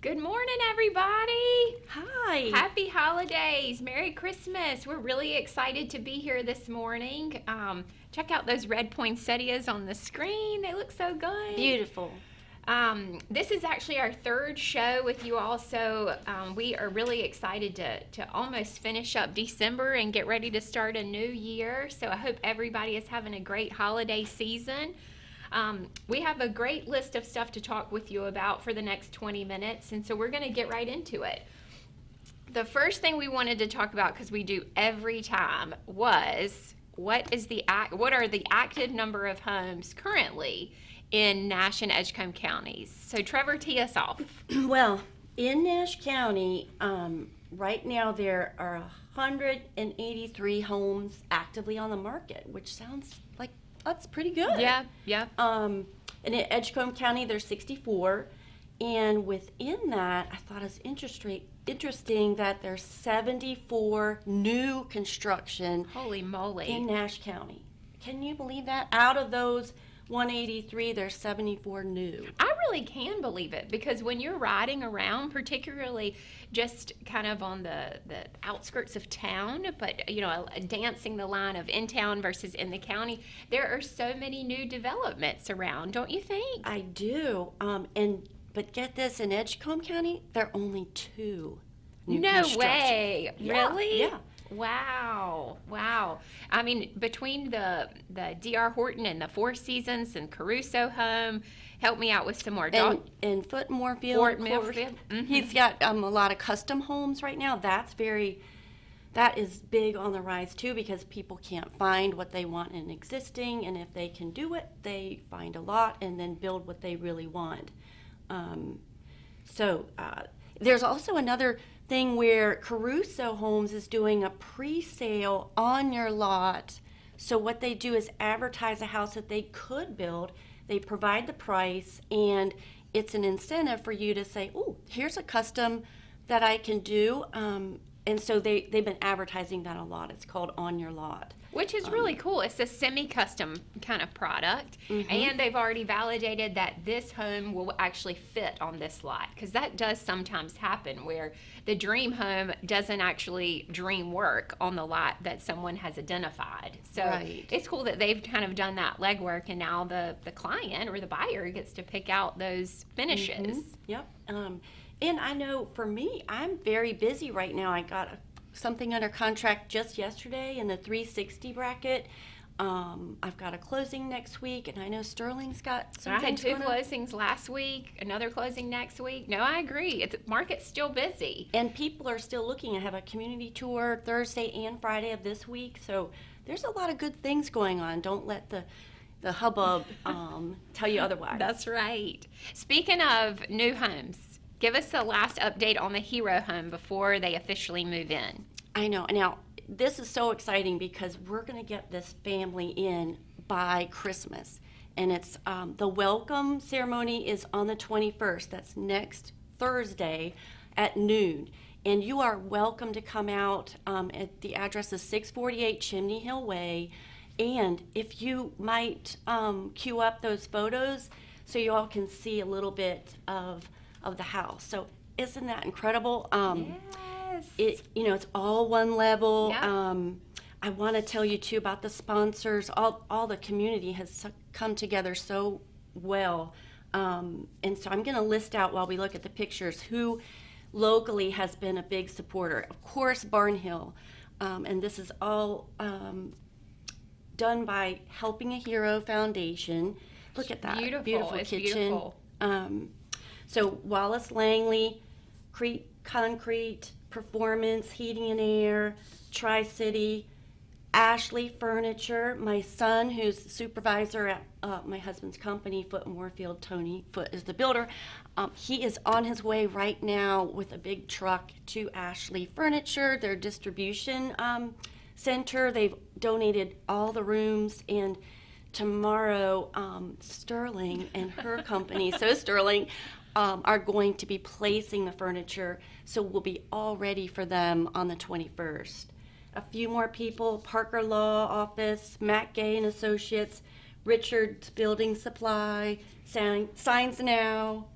Good morning, everybody. Hi. Happy holidays. Merry Christmas. We're really excited to be here this morning. Check out those red poinsettias on the screen. They look so good. Beautiful. This is actually our third show with you all, so we are really excited to almost finish up December and get ready to start a new year. So I hope everybody is having a great holiday season. We have a great list of stuff to talk with you about for the next 20 minutes, and so we're going to get right into it. The first thing we wanted to talk about, because we do every time, was what are the active number of homes currently in Nash and Edgecombe counties? So Trevor, tee us off. Well, in Nash County, right now there are 183 homes actively on the market, which sounds like that's pretty good. Yeah. And in Edgecombe County, there's 64. And within that, I thought it was interesting that there's 74 new construction Holy moly. in Nash County. Can you believe that? Out of those 183, there's 74 new. I really can believe it, because when you're riding around, particularly just kind of on the outskirts of town, but dancing the line of in town versus in the county, there are so many new developments around, don't you think? I do. But get this, in Edgecombe County, there are only 2 new No construction. way. Yeah, Really? yeah. Wow. I mean, between the D.R. Horton and the Four Seasons and Caruso home, help me out with some more. And Foote Moorfield, Fort of course, Millfield. Mm-hmm. he's got a lot of custom homes right now. That is big on the rise too, because people can't find what they want in existing, and if they can do it, they find a lot and then build what they really want. There's also another thing where Caruso Homes is doing a pre-sale on your lot. So what they do is advertise a house that they could build. They provide the price, and it's an incentive for you to say, "Oh, here's a custom that I can do." And so they've been advertising that a lot. It's called On Your Lot. Which is really cool. It's a semi-custom kind of product, Mm-hmm. and they've already validated that this home will actually fit on this lot, because that does sometimes happen where the dream home doesn't actually dream work on the lot that someone has identified. So Right. It's cool that they've kind of done that legwork, and now the client or the buyer gets to pick out those finishes. Yep. And I know for me, I'm very busy right now. I got something under contract just yesterday in the 360 bracket. I've got a closing next week, and I know Sterling's got some I had things 2 going on. closings last week, another closing next week. No, I agree. The market's still busy. And people are still looking. I have a community tour Thursday and Friday of this week, so there's a lot of good things going on. Don't let the hubbub tell you otherwise. That's right. Speaking of new homes, give us the last update on the Hero home before they officially move in. I know. Now, this is so exciting because we're going to get this family in by Christmas. And it's the welcome ceremony is on the 21st. That's next Thursday at noon. And you are welcome to come out. The address is 648 Chimney Hill Way. And if you might queue up those photos so you all can see a little bit of the house. So isn't that incredible? Yes. It's all one level. Yeah. I want to tell you too about the sponsors. All the community has come together so well. And so I'm going to list out while we look at the pictures who locally has been a big supporter. Of course, Barnhill. And this is all done by Helping a Hero Foundation. Look at that. Beautiful. It's kitchen. beautiful. So Wallace Langley, Concrete, Performance, Heating and Air, Tri-City, Ashley Furniture, my son who's the supervisor at my husband's company, Foote Moorfield, Tony Foote is the builder. He is on his way right now with a big truck to Ashley Furniture, their distribution center. They've donated all the rooms, and tomorrow Sterling and her company, so Sterling, are going to be placing the furniture, so we'll be all ready for them on the 21st. A few more people: Parker Law Office, Matt Gay and Associates, Richard's Building Supply, Signs Now,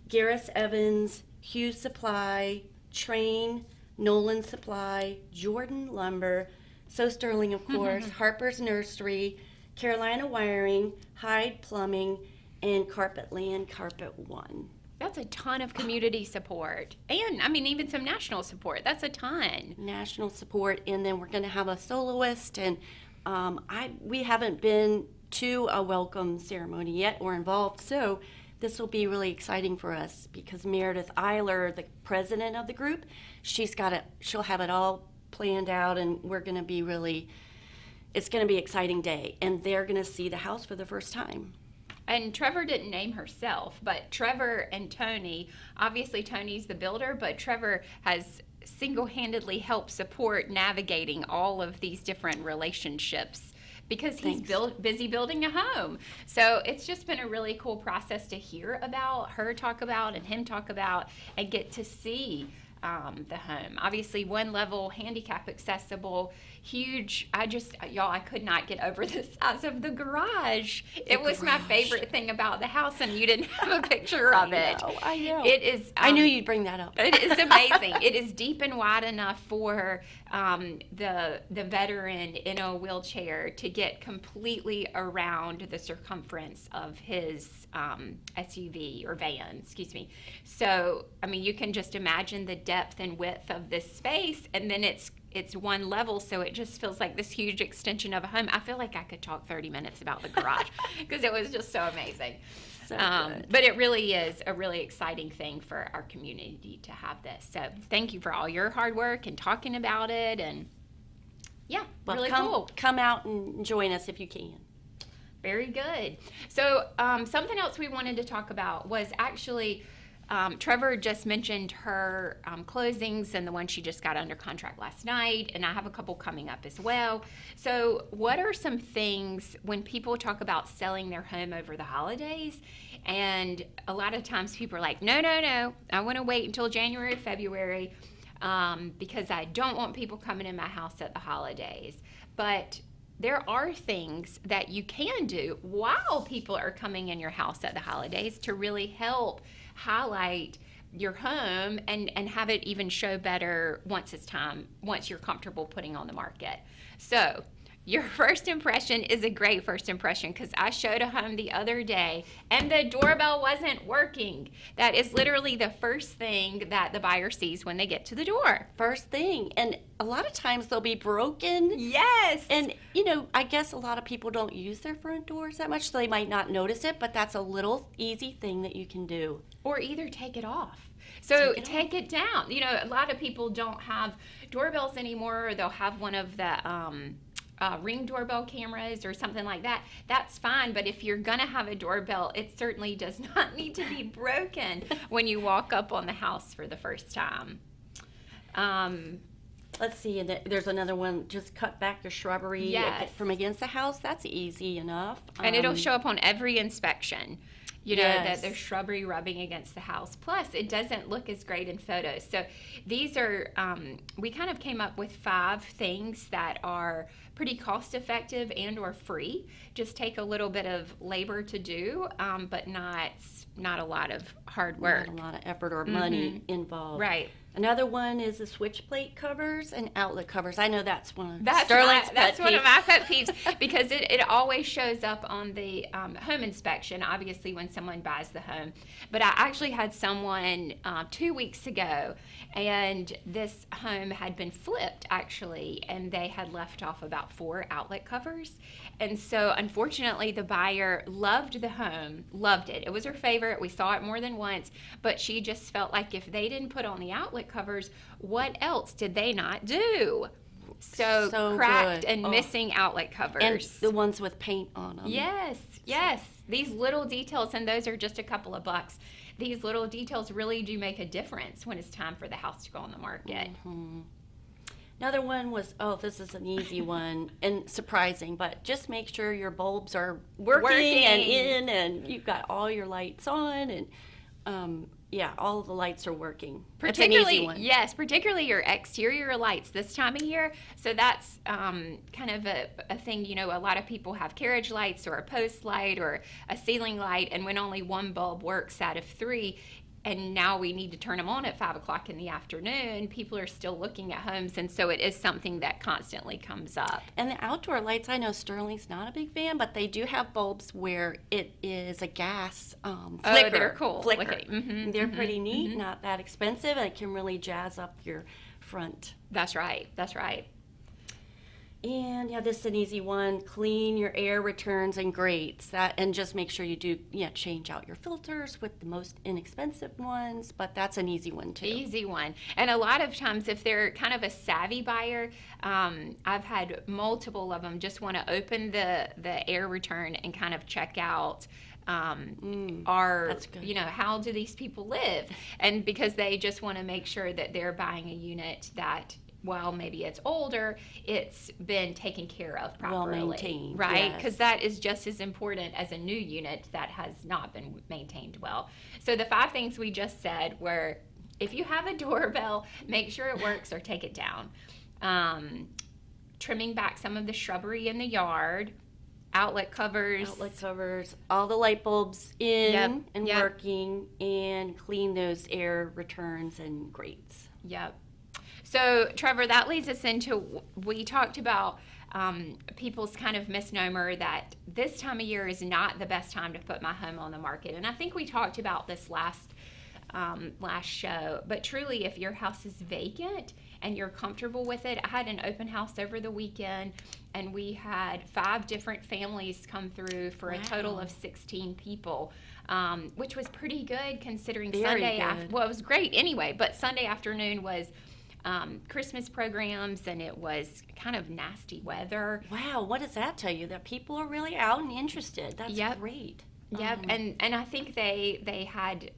Garris Evans, Hughes Supply, Train, Nolan Supply, Jordan Lumber, So Sterling, of course, Harper's Nursery, Carolina Wiring, Hyde Plumbing, and Carpetland Carpet One. That's a ton of community support. And, I mean, even some national support. That's a ton. National support, and then we're going to have a soloist, and we haven't been to a welcome ceremony yet or involved, so this will be really exciting for us because Meredith Eiler, the president of the group, she'll have it all planned out, and we're going to be it's going to be an exciting day, and they're going to see the house for the first time. And Trevor didn't name herself, but Trevor and Tony, obviously Tony's the builder, but Trevor has single-handedly helped support navigating all of these different relationships because he's busy building a home. So it's just been a really cool process to hear about, her talk about, and him talk about, and get to see the home. Obviously, one level, handicap accessible, huge. I could not get over the size of the garage. It was my favorite thing about the house, and you didn't have a picture of it. I know. It is. I knew you'd bring that up. It is amazing. It is deep and wide enough for the veteran in a wheelchair to get completely around the circumference of his SUV or van, excuse me. So, I mean, you can just imagine the depth and width of this space, and then it's one level, so it just feels like this huge extension of a home. I feel like I could talk 30 minutes about the garage because it was just so amazing. So good. But it really is a really exciting thing for our community to have this. So thank you for all your hard work and talking about it, and yeah, Well, really cool. Come out and join us if you can. Very good. So something else we wanted to talk about was actually Trevor just mentioned her closings and the one she just got under contract last night, and I have a couple coming up as well. So what are some things when people talk about selling their home over the holidays? And a lot of times people are like, no, I want to wait until January, February because I don't want people coming in my house at the holidays. But there are things that you can do while people are coming in your house at the holidays to really help highlight your home and have it even show better once you're comfortable putting on the market. So your first impression is a great first impression because I showed a home the other day and the doorbell wasn't working. That is literally the first thing that the buyer sees when they get to the door. First thing. And a lot of times they'll be broken. Yes. And, I guess a lot of people don't use their front doors that much, so they might not notice it, but that's a little easy thing that you can do. Or either take it off. So take it down. A lot of people don't have doorbells anymore, or they'll have one of the Ring doorbell cameras or something like that. That's fine, but if you're gonna have a doorbell, it certainly does not need to be broken when you walk up on the house for the first time. Let's see, and there's another one, just cut back the shrubbery from against the house. That's easy enough. And it'll show up on every inspection, yes. that there's shrubbery rubbing against the house. Plus, it doesn't look as great in photos. So these are, we kind of came up with 5 things that are pretty cost effective and or free. Just take a little bit of labor to do, but not a lot of hard work. Not a lot of effort or money involved. Right. Another one is the switch plate covers and outlet covers. I know that's one of That's one of my pet peeves because it always shows up on the home inspection, obviously, when someone buys the home. But I actually had someone 2 weeks ago, and this home had been flipped, actually, and they had left off about 4 outlet covers. And so, unfortunately, the buyer loved the home, loved it. It was her favorite. We saw it more than once, but she just felt like if they didn't put on the outlet covers, what else did they not do? So cracked good. and missing outlet covers. And the ones with paint on them. Yes. These little details, and those are just a couple of bucks. These little details really do make a difference when it's time for the house to go on the market. Mm-hmm. Another one was, this is an easy one and surprising, but just make sure your bulbs are working and in, and you've got all your lights on, and all of the lights are working. That's an easy one. Yes, particularly your exterior lights this time of year. So that's kind of a thing, a lot of people have carriage lights or a post light or a ceiling light, and when only one bulb works out of 3, and now we need to turn them on at 5 o'clock in the afternoon, people are still looking at homes. And so it is something that constantly comes up. And the outdoor lights, I know Sterling's not a big fan, but they do have bulbs where it is a gas flicker. Oh, they're cool. Flicker. Okay. They're pretty neat, not that expensive, and it can really jazz up your front. That's right. That's right. And yeah, this is an easy one. Clean your air returns and grates. And just make sure you do change out your filters with the most inexpensive ones. But that's an easy one too. Easy one. And a lot of times, if they're kind of a savvy buyer, I've had multiple of them just want to open the air return and kind of check out. That's good. How do these people live? And because they just want to make sure that they're buying a unit that, while maybe it's older, it's been taken care of properly. Well maintained, right? yes. Because that is just as important as a new unit that has not been maintained well. So the 5 things we just said were, if you have a doorbell, make sure it works or take it down. Trimming back some of the shrubbery in the yard. Outlet covers, all the light bulbs in and Yep. working, and clean those air returns and grates. Yep. So, Trevor, that leads us into, we talked about people's kind of misnomer that this time of year is not the best time to put my home on the market. And I think we talked about this last show. But truly, if your house is vacant and you're comfortable with it, I had an open house over the weekend, and we had 5 different families come through for a total of 16 people. Which was pretty good considering Sunday. Well, it was great anyway, but Sunday afternoon was Christmas programs, and it was kind of nasty weather. Wow, what does that tell you? That people are really out and interested. That's great. Yep, and I think they had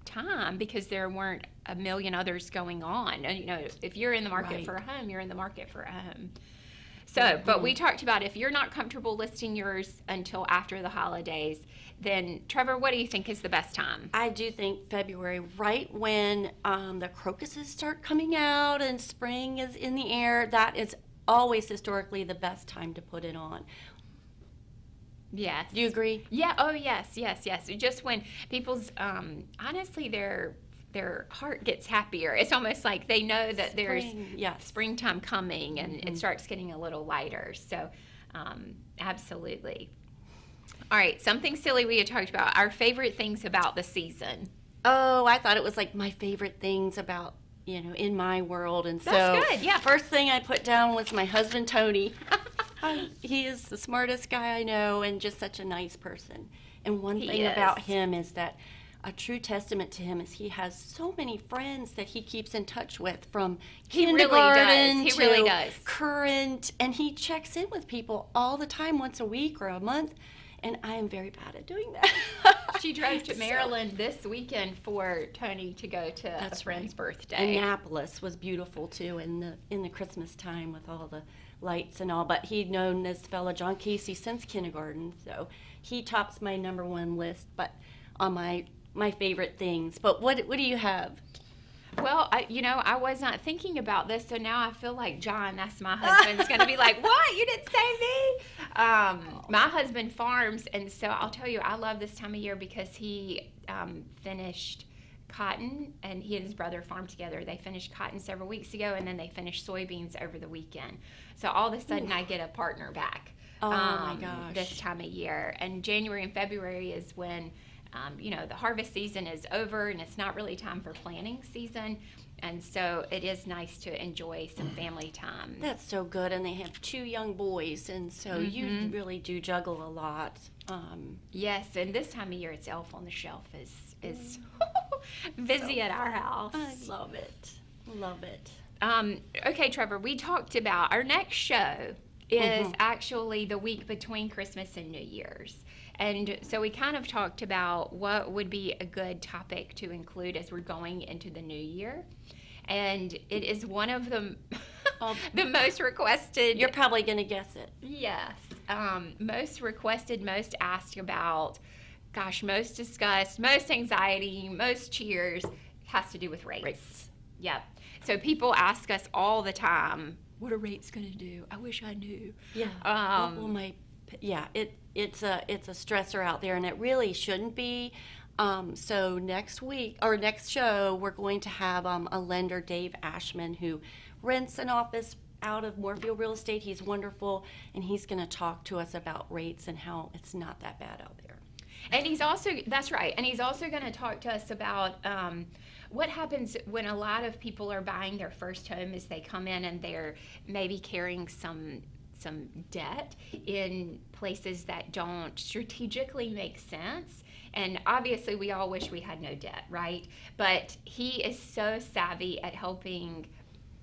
time because there weren't a million others going on. And, if you're in the market for a home, you're in the market for a home. So, but we talked about if you're not comfortable listing yours until after the holidays, then Trevor, what do you think is the best time? I do think February, right when the crocuses start coming out and spring is in the air. That is always historically the best time to put it on. Yes. Do you agree? Yeah. Oh, yes. Just when people's, honestly, their heart gets happier. It's almost like they know that there's springtime coming, and it starts getting a little lighter. So, absolutely. All right, something silly we had talked about, our favorite things about the season. Oh, I thought it was like my favorite things about, in my world. And so that's good, yeah. First thing I put down was my husband, Tony. He is the smartest guy I know and just such a nice person. And one thing about him is that a true testament to him is he has so many friends that he keeps in touch with, from kindergarten to current, and he checks in with people all the time, once a week or a month, and I am very bad at doing that. She drove to Maryland this weekend for Tony to go to a friend's birthday. Annapolis was beautiful too in the Christmas time with all the lights and all, but he'd known this fellow John Casey since kindergarten, so he tops my number 1 list, but on my favorite things. But what do you have? Well, I was not thinking about this, so now I feel like John, that's my husband, is going to be like, what? You didn't say me? My husband farms, and so I'll tell you, I love this time of year because he finished cotton, and he and his brother farmed together. They finished cotton several weeks ago, and then they finished soybeans over the weekend. So all of a sudden, I get a partner back. Oh, my gosh. This time of year. And January and February is when the harvest season is over, and it's not really time for planting season. And so it is nice to enjoy some family time. That's so good. And they have 2 young boys, and so you really do juggle a lot. Yes, and this time of year, it's Elf on the Shelf is busy at our house. I love it. Love it. Okay, Trevor, we talked about our next show is actually the week between Christmas and New Year's. And so we kind of talked about what would be a good topic to include as we're going into the new year. And it is one of the the most requested. You're probably going to guess it. Yes. Most requested, most asked about, most discussed, most anxiety, most cheers, has to do with rates. Yep. So people ask us all the time, what are rates going to do? I wish I knew. Yeah. It's a stressor out there, and it really shouldn't be. So next week or next show, we're going to have a lender, Dave Ashman, who rents an office out of Moorfield Real Estate. He's wonderful, and he's going to talk to us about rates and how it's not that bad out there. And he's also, that's right, and he's also going to talk to us about what happens when a lot of people are buying their first home is they come in and they're maybe carrying some debt in places that don't strategically make sense. And obviously we all wish we had no debt, right? But he is so savvy at helping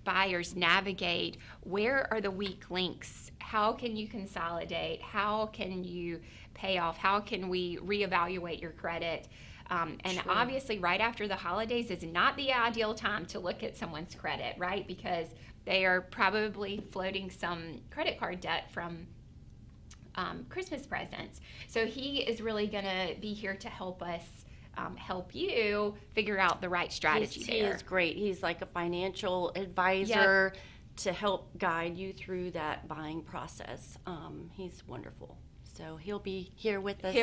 buyers navigate where are the weak links, how can you consolidate, how can you pay off, how can we reevaluate your credit. And True. obviously right after the holidays is not the ideal time to look at someone's credit, right? Because they are probably floating some credit card debt from Christmas presents. So he is really going to be here to help us help you figure out the right strategy He there. is great. He's like a financial advisor to help guide you through that buying process. He's wonderful. So he'll be here with us.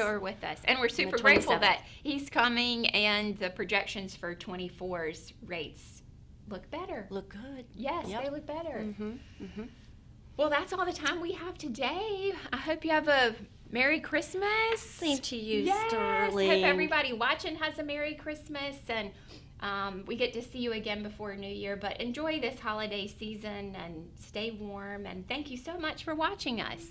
And we're super the grateful 27th. that he's coming, and the projections for 24's rates look better. Look good. Yes, Yep. they look better. Mm-hmm. Mm-hmm. Well, that's all the time we have today. I hope you have a Merry Christmas. Same to you, Yes. Sterling. Hope everybody watching has a Merry Christmas, and we get to see you again before New Year. But enjoy this holiday season and stay warm. And thank you so much for watching us.